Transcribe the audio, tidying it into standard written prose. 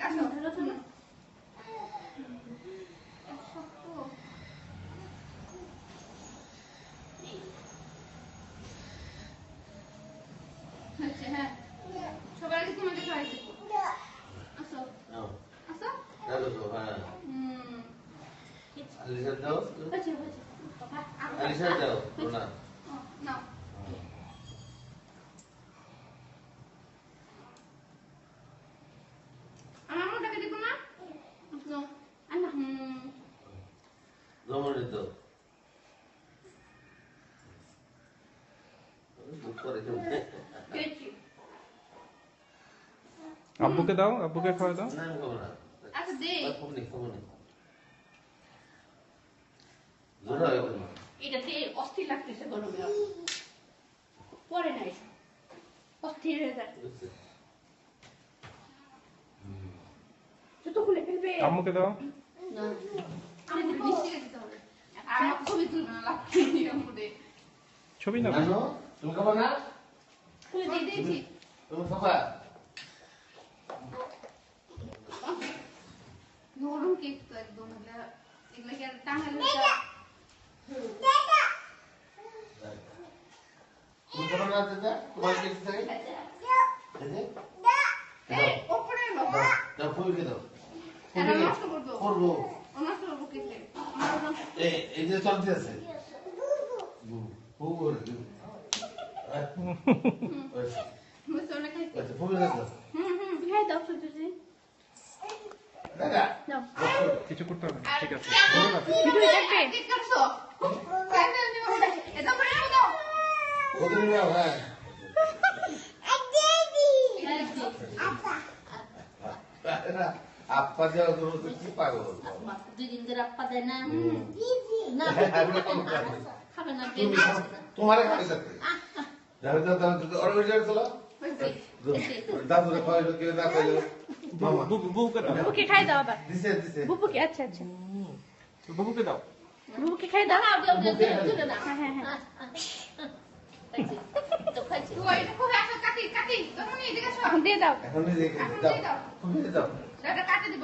আসো হ্যাঁ সবার আগে তোমাকে খাওয়াই দেবো আসো আসো আলিশা দাও না নাও আমার মোটাকে দিব না আসো আল্লাহ জমনে দাও আব্বুকে দাও, আব্বুকে খাওয়া দাও। না খাবো না আচ্ছা দে খাবো না জোড়া হবে না এটাতে অস্থির লাগতেছে গরমে পরে নাই অস্থির হয়ে যায় জুতো খুলে ফেলবে আম্মুকে দাও। না আমি মিষ্টি দিতে হবে আর ছবি তুলবে না লাগছে নিয়ম করে ছবি না জানো তুমি খাবো না খুলে দিয়ে দিয়েছি তুমি খাবা নরম কেক তো একদম এগুলা কি আর টাঙালে তুমি খাবো না দাদা তোমার কেক থাকে এই ওপরে বাবা দাও ফুলকে দাও এটা নষ্ট করবো করবো নষ্ট করবো কেকে এই যে চলতে আছে মুসলমান খাইতে ফুল দাও খাই দাও সুজি দাদা দাও কিছু করতে হবে না, ঠিক আছে। ভিডিও দেখবে কেক কাটছো এটা করে দাও কত নিবা ভাই আপা যাও তো কি পাগল দুই দিন ধরে আপা দেয় না না খাবে না তুমি তোমারে খাই যাচ্ছে যাও যাও যাও অর্গানাইজার চলো দাদুরে খাইলো কেউ না খাইলো মামা বুবুকে দাও, বুবুকে খাই দাও আবার দিছে দিছে বুবুকে আচ্ছা আচ্ছা বুবুকে দাও। বুবুকে খাই দাও না হ্যাঁ হ্যাঁ হ্যাঁ তো খাইছি তুই এটা কোথায় আসো কাটি কাটি তুমি এদিকে আসো এখন দিয়ে দাও এখন নিজে এখন দাও দিয়ে দাও তুমি দাও এটা কাটি দিব